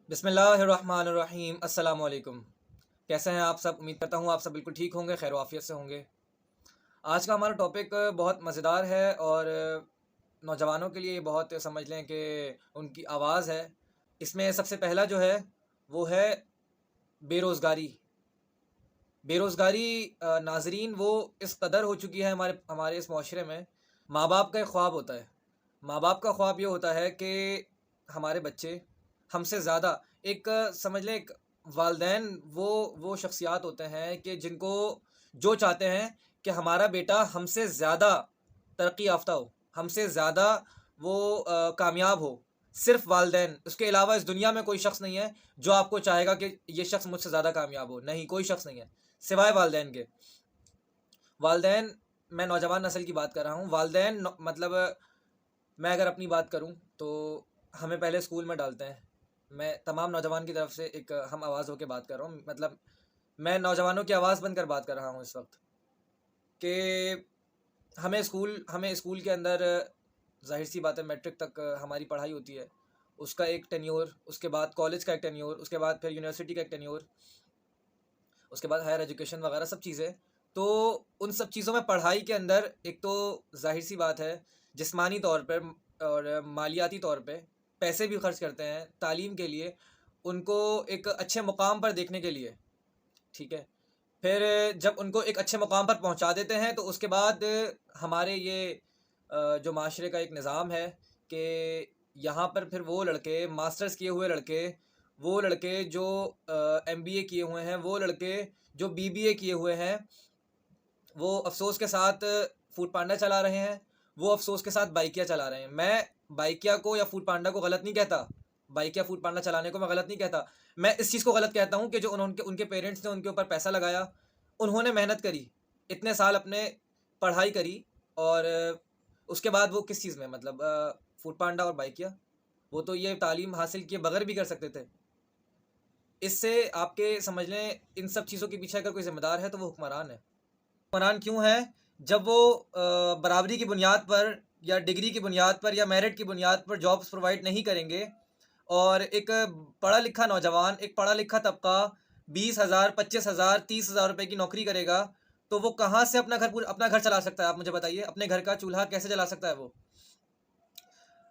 बिस्मिल्लाहिर्रहमानिर्रहीम अस्सलाम वालेकुम। कैसे हैं आप सब? उम्मीद करता हूँ आप सब बिल्कुल ठीक होंगे, खैर वाफ़ियत से होंगे। आज का हमारा टॉपिक बहुत मज़ेदार है और नौजवानों के लिए बहुत समझ लें कि उनकी आवाज़ है। इसमें सबसे पहला जो है वो है बेरोज़गारी। बेरोज़गारी नाज़रीन वो इस कदर हो चुकी है हमारे हमारे इस मुआशरे में। माँ-बाप का एक ख्वाब होता है। माँ-बाप का ख्वाब ये होता है कि हमारे बच्चे हमसे ज़्यादा एक समझ लें एक वालिदैन वो शख्सियात होते हैं कि जिनको जो चाहते हैं कि हमारा बेटा हमसे ज़्यादा तरक्की याफ़्ता हो, हमसे ज़्यादा वो कामयाब हो। सिर्फ़ वालिदैन, उसके अलावा इस दुनिया में कोई शख़्स नहीं है जो आपको चाहेगा कि ये शख़्स मुझसे ज़्यादा कामयाब हो। नहीं, कोई शख़्स नहीं है, सिवाय वालिदैन के। वालिदैन मैं नौजवान नस्ल की बात कर रहा हूँ। वालिदैन मतलब मैं अगर अपनी बात करूँ तो हमें पहले स्कूल में डालते हैं। मैं तमाम नौजवान की तरफ से एक हम आवाज़ होके बात कर रहा हूँ। मतलब मैं नौजवानों की आवाज़ बनकर बात कर रहा हूँ इस वक़्त कि हमें स्कूल के अंदर ज़ाहिर-सी बात है मैट्रिक तक हमारी पढ़ाई होती है। उसका एक टेन्योर, उसके बाद कॉलेज का एक टेन्योर, उसके बाद फिर यूनिवर्सिटी का एक टेन्योर, उसके बाद हायर एजुकेशन वगैरह सब चीज़ें। तो उन सब चीज़ों में पढ़ाई के अंदर एक तो ज़ाहिर-सी बात है जिस्मानी तौर पर और मालियाती तौर पे पैसे भी खर्च करते हैं तालीम के लिए, उनको एक अच्छे मुकाम पर देखने के लिए, ठीक है? फिर जब उनको एक अच्छे मुकाम पर पहुँचा देते हैं तो उसके बाद हमारे ये जो माशरे का एक निज़ाम है कि यहाँ पर फिर वो लड़के मास्टर्स किए हुए लड़के, वो लड़के जो एमबीए किए हुए हैं, वो लड़के जो बीबीए किए हुए हैं, वो अफ़सोस के साथ फूड पांडा चला रहे हैं, वो अफ़सोस के साथ बाइकिया चला रहे हैं। मैं बाइकिया को या फूड पांडा को गलत नहीं कहता, बाइकिया फूड पांडा चलाने को मैं गलत नहीं कहता। मैं इस चीज़ को गलत कहता हूँ कि जो उन्होंने उनके पेरेंट्स ने उनके ऊपर पैसा लगाया, उन्होंने मेहनत करी, इतने साल अपने पढ़ाई करी और उसके बाद वो किस चीज़ में मतलब फूड पांडा और बाइकिया, वो तो ये तालीम हासिल किए बगैर भी कर सकते थे। इससे आपके समझ लें इन सब चीज़ों के पीछे अगर कोई ज़िम्मेदार है तो वो हुक्मरान है। हुक्मरान क्यों है? जब वो बराबरी की बुनियाद पर या डिग्री की बुनियाद पर या मेरिट की बुनियाद पर जॉब्स प्रोवाइड नहीं करेंगे और एक पढ़ा-लिखा नौजवान, एक पढ़ा-लिखा तबका 20,000, 25,000, 30,000 रुपए की नौकरी करेगा, तो वो कहाँ से अपना घर चला सकता है? आप मुझे बताइए, अपने घर का चूल्हा कैसे जला सकता है वो?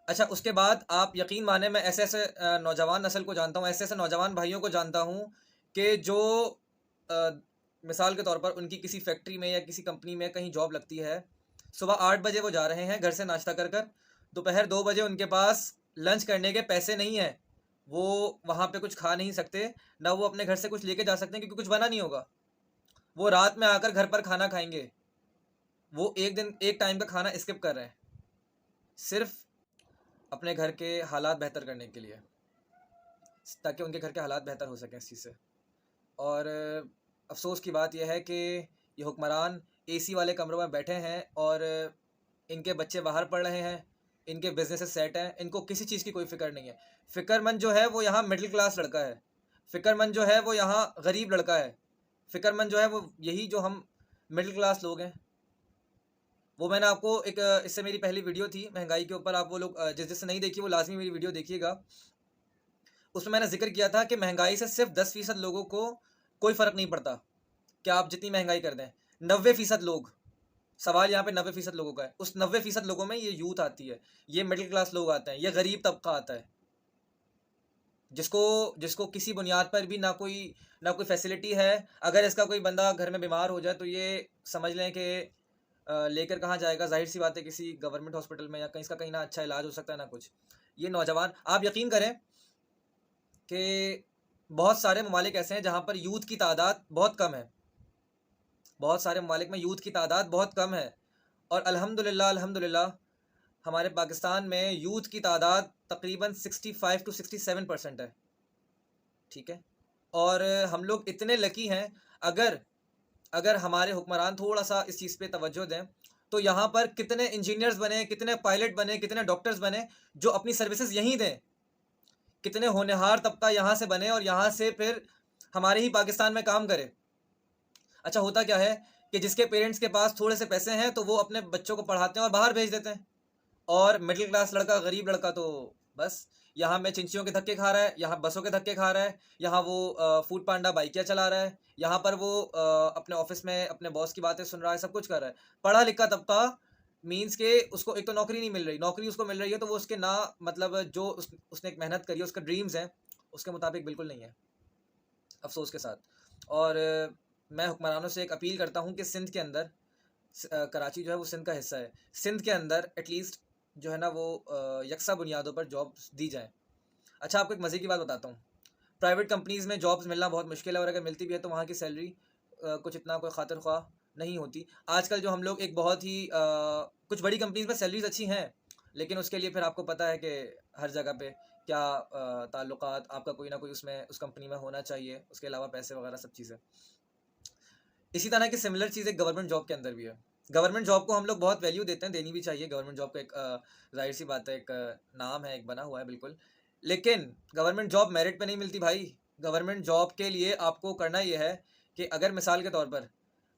अच्छा, उसके बाद आप यकीन मानें मैं ऐसे-ऐसे नौजवान नस्ल को जानता हूँ, ऐसे-ऐसे नौजवान भाइयों को जानता हूँ कि जो अ, मिसाल के तौर पर उनकी किसी फैक्ट्री में या किसी कंपनी में कहीं जॉब लगती है। सुबह 8 बजे वो जा रहे हैं घर से नाश्ता कर कर, दोपहर 2 बजे उनके पास लंच करने के पैसे नहीं हैं। वो वहाँ पे कुछ खा नहीं सकते, ना वो अपने घर से कुछ लेके जा सकते हैं क्योंकि कुछ बना नहीं होगा। वो रात में आकर घर पर खाना खाएँगे। वो एक टाइम का खाना स्किप कर रहे हैं, सिर्फ़ अपने घर के हालात बेहतर करने के लिए, ताकि उनके घर के हालात बेहतर हो सकें इस चीज़ से। और अफ़सोस की बात ये है कि ये हुक्मरान एसी वाले कमरों में बैठे हैं और इनके बच्चे बाहर पढ़ रहे हैं, इनके बिज़नेसेस सेट हैं, इनको किसी चीज़ की कोई फ़िक्र नहीं है। फ़िक्रमंद जो है वो यहाँ मिडल क्लास लड़का है, फ़िक्रमंद जो है वो यहाँ गरीब लड़का है, फ़िक्रमंद जो है वो यही जो हम मिडल क्लास लोग हैं। वो मैंने आपको एक इससे मेरी पहली वीडियो थी महँगाई के ऊपर, आप वो लोग जिसने नहीं देखी वो लाज़मी मेरी वीडियो देखिएगा। उसमें मैंने ज़िक्र किया था कि महँगाई से सिर्फ़ 10% लोगों को कोई फ़र्क नहीं पड़ता, कि आप जितनी महँगाई कर दें। 90% लोग, सवाल यहाँ पे 90% लोगों का है। उस 90% लोगों में ये यूथ आती है, ये मिडल क्लास लोग आते हैं, ये गरीब तबका आता है, जिसको जिसको किसी बुनियाद पर भी ना कोई फैसिलिटी है। अगर इसका कोई बंदा घर में बीमार हो जाए तो ये समझ लें कि लेकर कहाँ जाएगा? ज़ाहिर-सी बात है किसी गवर्नमेंट हॉस्पिटल में या कहीं इसका कहीं ना अच्छा इलाज हो सकता है ना कुछ। ये नौजवान आप यकीन करें कि बहुत सारे ममालिक ऐसे हैं जहाँ पर यूथ की तादाद बहुत कम है। बहुत सारे ममालिक में यूथ की तादाद बहुत कम है और अल्हम्दुलिल्लाह हमारे पाकिस्तान में यूथ की तादाद तकरीबन 65 टू 67% है, ठीक है? और हम लोग इतने लकी हैं, अगर अगर हमारे हुक्मरान थोड़ा-सा इस चीज़ पे तवज्जो दें, तो यहाँ पर कितने इंजीनियर्स बने, कितने पायलट बने, कितने डॉक्टर्स बने, जो अपनी सर्विसेज़ यहीं दें। कितने होनहार तबका यहाँ से बने और यहाँ से फिर हमारे ही पाकिस्तान में काम करे। अच्छा होता क्या है कि जिसके पेरेंट्स के पास थोड़े से पैसे हैं, तो वो अपने बच्चों को पढ़ाते हैं और बाहर भेज देते हैं। और मिडिल क्लास लड़का, गरीब लड़का तो बस यहाँ में चिंचियों के धक्के खा रहा है, यहाँ बसों के धक्के खा रहा है, यहाँ वो फूड पांडा बाइकिया चला रहा है, यहाँ पर वो अपने ऑफिस में अपने बॉस की बातें सुन रहा है, सब कुछ कर रहा है। पढ़ा लिखा तबका मीन्स के उसको एक तो नौकरी नहीं मिल रही, नौकरी उसको मिल रही है तो वो उसके ना मतलब जो उसने एक मेहनत करी है, उसका ड्रीम्स है, उसके मुताबिक बिल्कुल नहीं है, अफसोस के साथ। और मैं हुक्मरानों से एक अपील करता हूँ कि सिंध के अंदर कराची जो है वो सिंध का हिस्सा है, सिंध के अंदर एटलीस्ट जो है ना वो यकसा बुनियादों पर जॉब्स दी जाएँ। अच्छा, आपको एक मज़े की बात बताता हूँ। प्राइवेट कंपनीज़ में जॉब्स मिलना बहुत मुश्किल है और अगर मिलती भी है तो वहाँ की सैलरी कुछ इतना कोई खातिर ख्वाह नहीं होती। आजकल जो हम लोग एक बहुत ही कुछ बड़ी कंपनीज़ में सैलरीज़ अच्छी हैं, लेकिन उसके लिए फिर आपको पता है कि हर जगह पे क्या ताल्लुकात आपका कोई ना कोई उसमें उस कंपनी में होना चाहिए, उसके अलावा पैसे वगैरह सब चीज़ें। इसी तरह की सिमिलर चीज़ एक गवर्नमेंट जॉब के अंदर भी है। गवर्नमेंट जॉब को हम लोग बहुत वैल्यू देते हैं, देनी भी चाहिए। गवर्नमेंट जॉब का एक ज़ाहिर-सी बात है, एक नाम है, एक बना हुआ है बिल्कुल। लेकिन गवर्नमेंट जॉब मेरिट पे नहीं मिलती भाई। गवर्नमेंट जॉब के लिए आपको करना ये है कि अगर मिसाल के तौर पर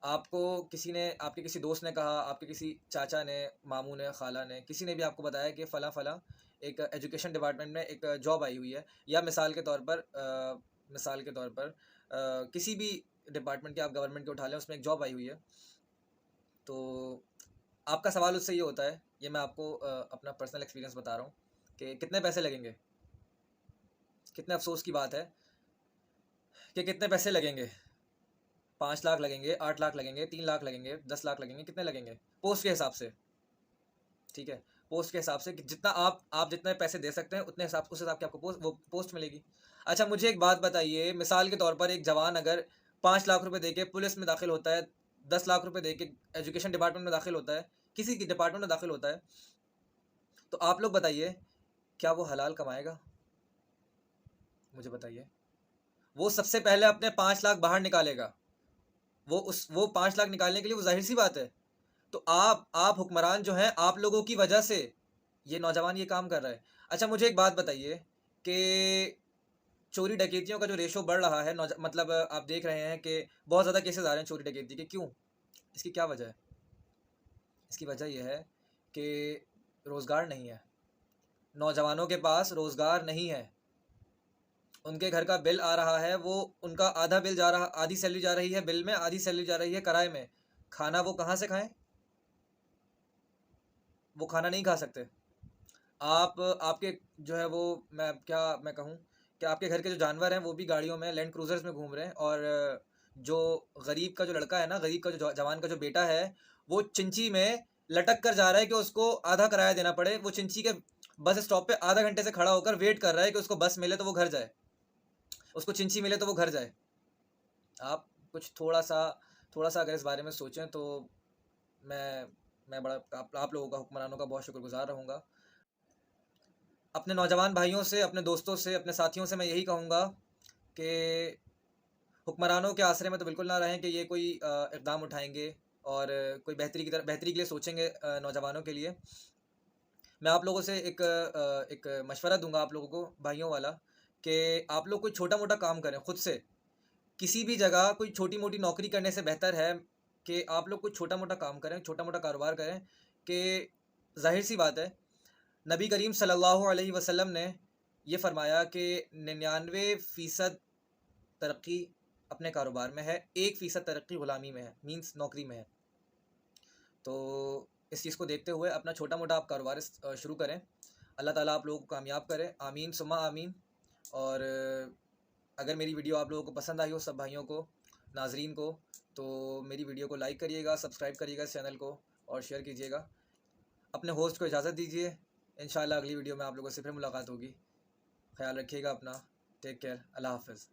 आपको किसी ने, आपके किसी दोस्त ने कहा, आपके किसी चाचा ने, मामू ने, खाला ने, किसी ने भी आपको बताया कि फ़लाँ-फ़लाँ एक एजुकेशन डिपार्टमेंट में एक जॉब आई हुई है, या मिसाल के तौर पर किसी भी डिपार्टमेंट के आप गवर्नमेंट के उठा लें, उसमें एक जॉब आई हुई है। तो आपका सवाल उससे ये होता है, ये मैं आपको अपना पर्सनल एक्सपीरियंस बता रहा हूँ कि कितने पैसे लगेंगे? कितने अफ़सोस की बात है कि कितने पैसे लगेंगे? 5 लाख लगेंगे, 8 लाख लगेंगे, 3 लाख लगेंगे, 10 लाख लगेंगे, कितने लगेंगे? पोस्ट के हिसाब से, ठीक है? पोस्ट के हिसाब से कि जितना आप जितने पैसे दे सकते हैं, उतने हिसाब उस हिसाब की आपको पोस्ट मिलेगी। अच्छा, मुझे एक बात बताइए, मिसाल के तौर पर एक जवान अगर 5 लाख रुपए देके पुलिस में दाखिल होता है, 10 लाख रुपए देके एजुकेशन डिपार्टमेंट में दाखिल होता है, किसी की डिपार्टमेंट में दाखिल होता है, तो आप लोग बताइए, क्या वो हलाल कमाएगा? मुझे बताइए। वो सबसे पहले अपने 5 लाख बाहर निकालेगा। वो 5 लाख निकालने के लिए वो ज़ाहिर-सी बात है। तो आप हुक्मरान जो हैं, आप लोगों की वजह से ये नौजवान ये काम कर रहा है। अच्छा, मुझे एक बात बताइए कि चोरी डकैतियों का जो रेशो बढ़ रहा है, मतलब आप देख रहे हैं कि बहुत ज़्यादा केसेस आ रहे हैं चोरी डकैती के, क्यों? इसकी क्या वजह है? इसकी वजह ये है कि रोज़गार नहीं है। नौजवानों के पास रोज़गार नहीं है। उनके घर का बिल आ रहा है, वो उनका आधा बिल जा रहा, आधी सैलरी जा रही है बिल में, आधी सैलरी जा रही है किराए में। खाना वो कहाँ से खाएँ? वो खाना नहीं खा सकते। आपके जो है वो, मैं कहूँ कि आपके घर के जो जानवर हैं वो भी गाड़ियों में, लैंड क्रूज़र्स में घूम रहे हैं, और जो गरीब का जो लड़का है ना, गरीब का जो जवान का जो बेटा है, वो चिंची में लटक कर जा रहा है कि उसको आधा किराया देना पड़े। वो चिंची के बस स्टॉप पे आधा घंटे से खड़ा होकर वेट कर रहा है कि उसको बस मिले तो वो घर जाए, उसको चिंची मिले तो वो घर जाए। आप कुछ थोड़ा सा अगर इस बारे में सोचें तो मैं मैं बड़ा आप लोगों का, हुक्मरानों का बहुत शुक्रगुज़ार रहूँगा। अपने नौजवान भाइयों से, अपने दोस्तों से, अपने साथियों से मैं यही कहूँगा कि हुक्मरानों के आसरे में तो बिल्कुल ना रहें कि ये कोई इक़दाम उठाएँगे और कोई बेहतरी के लिए सोचेंगे नौजवानों के लिए। मैं आप लोगों से एक मशवरा दूँगा आप लोगों को, भाइयों वाला, कि आप लोग कोई छोटा-मोटा काम करें खुद से। किसी भी जगह कोई छोटी-मोटी नौकरी करने से बेहतर है कि आप लोग कोई छोटा-मोटा काम करें, छोटा-मोटा कारोबार करें, कि ज़ाहिर-सी बात है, नबी करीम सल्लल्लाहु अलैहि वसल्लम ने ये फ़रमाया कि 99% तरक्की अपने कारोबार में है, 1% तरक्की ग़ुलामी में है, मीन्स नौकरी में है। तो इस चीज़ को देखते हुए अपना छोटा-मोटा आप कारोबार शुरू करें। अल्लाह ताला आप लोगों को कामयाब करे, आमीन सुम्मा आमीन। और अगर मेरी वीडियो आप लोगों को पसंद आई हो, सब भाइयों को, नाज़रीन को, तो मेरी वीडियो को लाइक करिएगा, सब्सक्राइब करिएगा इस चैनल को, और शेयर कीजिएगा। अपने होस्ट को इजाज़त दीजिए। इंशाअल्लाह अगली वीडियो में आप लोगों से फिर मुलाकात होगी। ख़याल रखिएगा अपना। Take care. अल्लाह हाफ़िज़।